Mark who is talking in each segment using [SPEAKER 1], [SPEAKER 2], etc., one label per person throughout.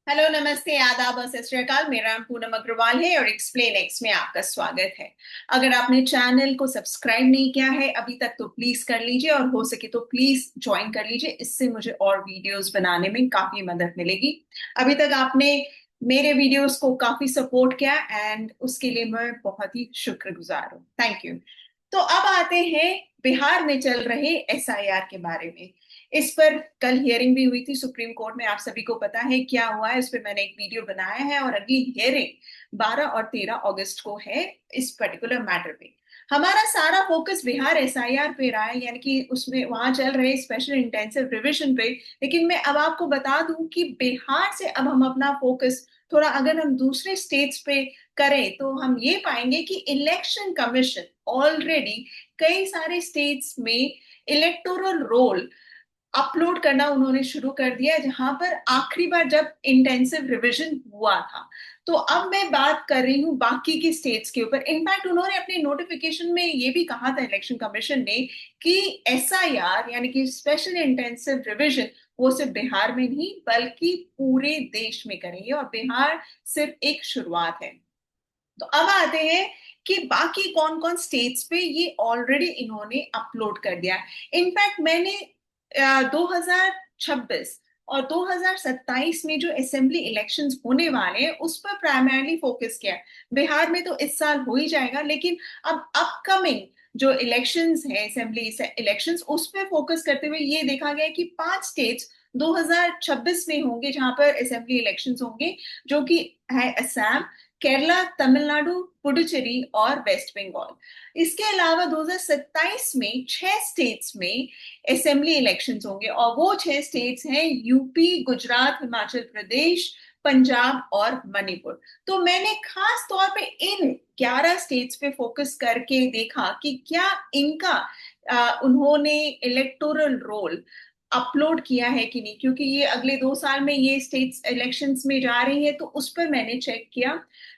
[SPEAKER 1] Hello, नमस्ते, आदाब और सत श्री अकाल। मेरा नाम पूनम अग्रवाल है और एक्सप्लेन एक्स में आपका स्वागत है। अगर आपने चैनल को सब्सक्राइब नहीं किया है अभी तक तो प्लीज कर लीजिए और हो सके तो प्लीज ज्वाइन कर लीजिए। इससे मुझे और वीडियोस बनाने में काफी मदद मिलेगी। अभी तक आपने मेरे वीडियोस को काफी सपोर्ट किया एंड उसके लिए मैं बहुत ही शुक्रगुजार हूँ। Thank you. तो अब आते हैं बिहार में चल रहे एसआईआर के बारे में। इस पर कल हियरिंग भी हुई थी सुप्रीम कोर्ट में। आप सभी को पता है क्या हुआ है, इस पर मैंने एक वीडियो बनाया है और अगली हियरिंग 12 और 13 अगस्त को है इस पर्टिकुलर मैटर पे। हमारा सारा फोकस बिहार एसआईआर पे रहा है, यानी कि उसमें वहां चल रहे स्पेशल इंटेंसिव रिवीजन पे। लेकिन मैं अब आपको बता दूं कि बिहार से अब हम अपना फोकस थोड़ा अगर हम दूसरे स्टेट्स पे करें तो हम ये पाएंगे कि इलेक्शन कमीशन ऑलरेडी कई सारे स्टेट्स में इलेक्टोरल रोल अपलोड करना उन्होंने शुरू कर दिया है, जहां पर आखिरी बार जब इंटेंसिव रिवीजन हुआ था। तो अब मैं बात कर रही हूँ बाकी के स्टेट्स के ऊपर। इनफैक्ट उन्होंने अपने नोटिफिकेशन में ये भी कहा था इलेक्शन कमीशन ने कि एसआईआर यानी कि स्पेशल इंटेंसिव रिवीजन वो सिर्फ बिहार में नहीं बल्कि पूरे देश में करेंगे और बिहार सिर्फ एक शुरुआत है। तो अब आते हैं कि बाकी कौन कौन स्टेट्स पे ये ऑलरेडी इन्होंने अपलोड कर दिया है। इनफैक्ट मैंने 2026 और 2027 में जो असेंबली इलेक्शंस होने वाले हैं उस पर प्राइमरली फोकस किया है। बिहार में तो इस साल हो ही जाएगा, लेकिन अब अपकमिंग जो इलेक्शंस हैं असेंबली इलेक्शंस उस पर फोकस करते हुए ये देखा गया है कि 5 स्टेट्स 2026 में होंगे जहां पर असेंबली इलेक्शंस होंगे, जो कि है असम, केरला, तमिलनाडु, पुडुचेरी और वेस्ट बंगाल। इसके अलावा 2027 में 6 स्टेट्स में असेंबली इलेक्शंस होंगे और वो 6 स्टेट्स हैं यूपी, गुजरात, हिमाचल प्रदेश, पंजाब और मणिपुर। तो मैंने खास तौर पे इन 11 स्टेट्स पे फोकस करके देखा कि क्या इनका उन्होंने इलेक्टोरल रोल अपलोड किया है कि नहीं, क्योंकि ये अगले 2 साल में ये स्टेट्स इलेक्शंस में जा रही है। तो उस पर मैंने चेक किया।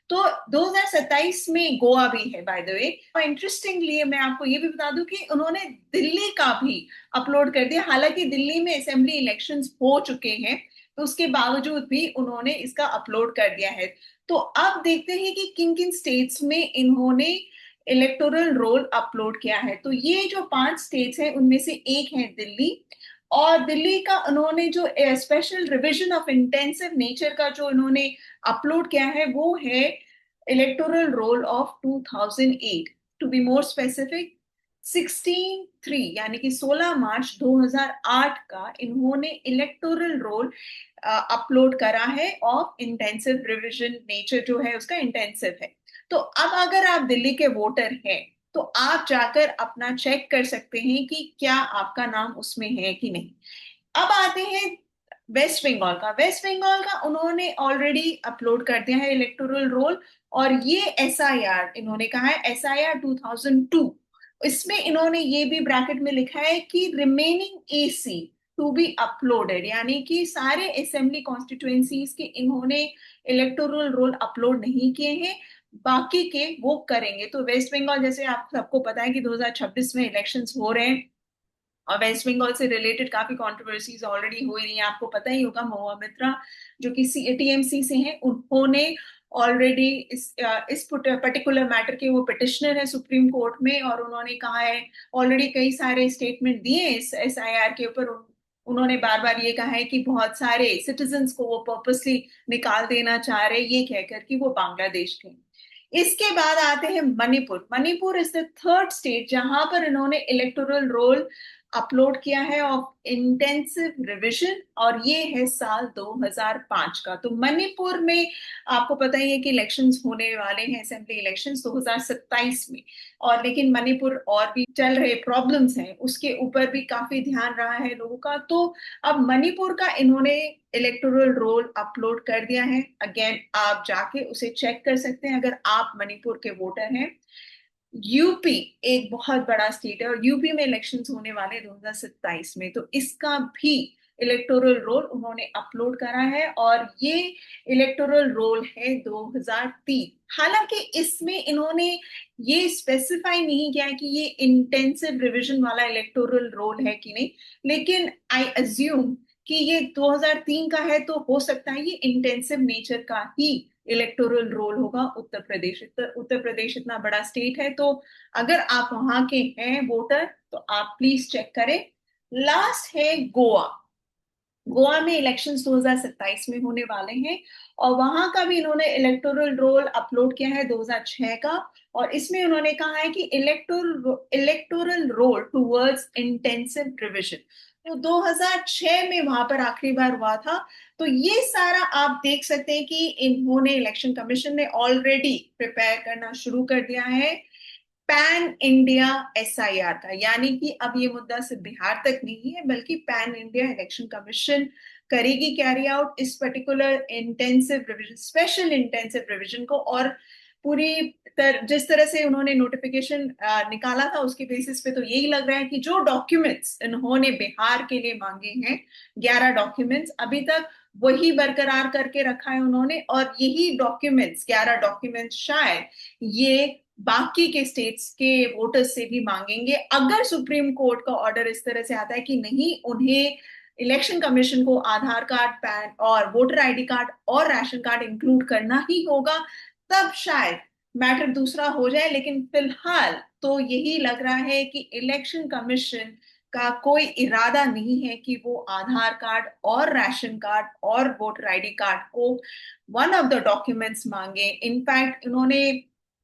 [SPEAKER 1] तो 2027 में गोवा भी है बाय द वे। इंटरेस्टिंगली मैं आपको ये भी बता दूं कि उन्होंने दिल्ली का भी अपलोड कर दिया। हालांकि दिल्ली में असेंबली इलेक्शंस हो चुके हैं तो उसके बावजूद भी उन्होंने इसका अपलोड कर दिया है। तो अब देखते हैं कि किन किन स्टेट्स में इन्होंने इलेक्टोरल रोल अपलोड किया है। तो ये जो 5 स्टेट्स हैं उनमें से एक है दिल्ली। और दिल्ली का उन्होंने जो special revision of intensive nature का जो इन्होंने अपलोड किया है वो है electoral roll of 2008। To be more specific 16/3 यानी कि 16 मार्च 2008 का इन्होंने इलेक्टोरल रोल अपलोड करा है ऑफ इंटेंसिव रिवीजन नेचर जो है उसका इंटेंसिव है। तो अब अगर आप दिल्ली के वोटर हैं तो आप जाकर अपना चेक कर सकते हैं कि क्या आपका नाम उसमें है कि नहीं। अब आते हैं वेस्ट बंगाल का। वेस्ट बंगाल का उन्होंने ऑलरेडी अपलोड कर दिया है इलेक्टोरल रोल और ये एसआईआर इन्होंने कहा है एसआईआर 2002। इसमें इन्होंने ये भी ब्रैकेट में लिखा है कि remaining AC to be uploaded, यानी कि सारे असेंबली कॉन्स्टिट्युएंसीज के इन्होंने इलेक्टोरल रोल अपलोड नहीं किए हैं, बाकी के वो करेंगे। तो वेस्ट बंगाल जैसे आप सबको पता है कि 2026 में इलेक्शंस हो रहे हैं और वेस्ट बंगाल से रिलेटेड काफी कंट्रोवर्सीज ऑलरेडी हो रही हैं। आपको पता ही होगा महुआ मित्रा जो कि टीएमसी से हैं, उन्होंने ऑलरेडी इस पर्टिकुलर मैटर के वो पिटिशनर है सुप्रीम कोर्ट में और उन्होंने कहा है ऑलरेडी कई सारे स्टेटमेंट दिए इस एसआईआर के ऊपर। उन्होंने बार बार ये कहा है कि बहुत सारे सिटीजन्स को वो पर्पसली निकाल देना चाह रहे ये कहकर कि वो बांग्लादेश के। इसके बाद आते हैं Manipur. Manipur is the third state जहां पर इन्होंने इलेक्टोरल रोल अपलोड किया है ऑफ इंटेंसिव रिवीजन और ये है साल 2005 का। तो मणिपुर में आपको पता ही है कि इलेक्शंस होने वाले हैं असेंबली इलेक्शंस 2027 में। और लेकिन मणिपुर और भी चल रहे प्रॉब्लम्स हैं उसके ऊपर भी काफी ध्यान रहा है लोगों का। तो अब मणिपुर का इन्होंने इलेक्टोरल रोल अपलोड कर दिया है। अगेन आप जाके उसे चेक कर सकते हैं अगर आप मणिपुर के वोटर हैं। यूपी एक बहुत बड़ा स्टेट है और यूपी में इलेक्शंस होने वाले 2027 में, तो इसका भी इलेक्टोरल रोल उन्होंने अपलोड करा है और ये इलेक्टोरल रोल है 2003। हालांकि इसमें इन्होंने ये स्पेसिफाई नहीं किया कि ये इंटेंसिव रिवीजन वाला इलेक्टोरल रोल है कि नहीं, लेकिन आई अज्यूम कि ये 2003 का है, तो हो सकता है ये इंटेंसिव नेचर का ही इलेक्टोरल रोल होगा। उत्तर प्रदेश इतना बड़ा स्टेट है, तो अगर आप वहां के हैं वोटर तो आप प्लीज चेक करें। लास्ट है गोवा। गोवा में इलेक्शंस 2027 में होने वाले हैं, और वहां का भी इन्होंने इलेक्टोरल रोल अपलोड किया है 2006 का। और इसमें उन्होंने कहा है कि electoral roll towards intensive revision, तो 2006 में वहां पर आखिरी बार हुआ था। तो ये सारा आप देख सकते हैं कि इन्होंने, इलेक्शन कमीशन ने ऑलरेडी प्रिपेयर करना शुरू कर दिया है पैन इंडिया एसआईआर का। यानी कि अब ये मुद्दा सिर्फ बिहार तक नहीं है, बल्कि पैन इंडिया इलेक्शन कमीशन करेगी कैरी आउट इस particular intensive revision, special intensive revision को। और जिस तरह से उन्होंने नोटिफिकेशन निकाला था उसके बेसिस पे तो यही लग रहा है कि जो डॉक्यूमेंट्स इन्होंने बिहार के लिए मांगे हैं, 11 डॉक्यूमेंट्स, अभी तक वही बरकरार करके रखा है उन्होंने। और यही डॉक्यूमेंट्स, 11 डॉक्यूमेंट्स शायद ये बाकी के स्टेट्स के वोटर्स से भी मांगेंगे, अगर सुप्रीम कोर्ट का ऑर्डर इस तरह से आता है कि नहीं, उन्हें, इलेक्शन कमीशन को आधार कार्ड, पैन और वोटर आईडी कार्ड और राशन कार्ड इंक्लूड करना ही होगा, तब शायद मैटर दूसरा हो जाए। लेकिन फिलहाल तो यही लग रहा है कि इलेक्शन कमीशन का कोई इरादा नहीं है कि वो आधार कार्ड और राशन कार्ड और वोटर आईडी कार्ड को वन ऑफ द डॉक्यूमेंट्स मांगे। इनफैक्ट उन्होंने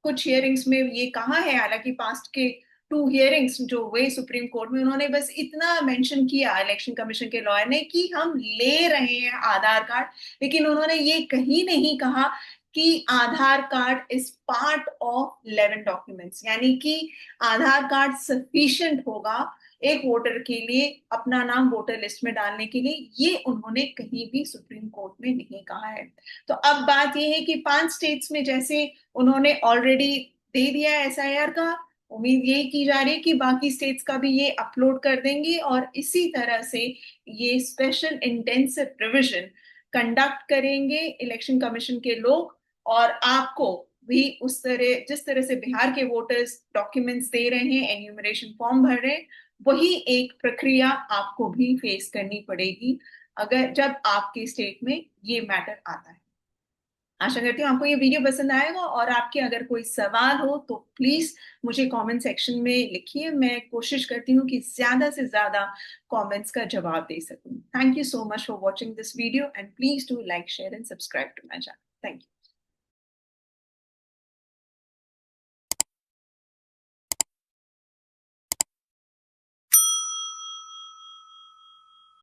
[SPEAKER 1] कुछ हियरिंग्स में ये कहा है, हालांकि पास्ट के 2 हियरिंग्स जो हुए सुप्रीम कोर्ट में, उन्होंने बस इतना मेंशन किया इलेक्शन कमीशन के लॉयर ने कि हम ले रहे हैं आधार कार्ड, लेकिन उन्होंने ये कहीं नहीं कहा कि Aadhaar card is part of 11 documents, यानी कि आधार कार्ड सफिशिएंट होगा एक वोटर के लिए अपना नाम वोटर लिस्ट में डालने के लिए। ये उन्होंने कहीं भी सुप्रीम कोर्ट में नहीं कहा है। तो अब बात यह है कि 5 स्टेट्स में जैसे उन्होंने ऑलरेडी दे दिया है एसआईआर का, उम्मीद यही की जा रही है कि बाकी स्टेट्स का भी ये अपलोड कर देंगे, और इसी तरह से ये स्पेशल इंटेंसिव रिवीजन कंडक्ट करेंगे इलेक्शन कमीशन के लोग। और आपको भी उस तरह, जिस तरह से बिहार के वोटर्स डॉक्यूमेंट्स दे रहे हैं, एन्यूमरेशन फॉर्म भर रहे हैं, वही एक प्रक्रिया आपको भी फेस करनी पड़ेगी अगर, जब आपके स्टेट में ये मैटर आता है। आशा करती हूँ आपको ये वीडियो पसंद आएगा, और आपके अगर कोई सवाल हो तो प्लीज मुझे कमेंट सेक्शन में लिखिए। मैं कोशिश करती हूँ कि ज्यादा से ज्यादा कमेंट्स का जवाब दे सकूं। Thank you so much for watching this video, and please do like, share and subscribe to my channel. Thank you.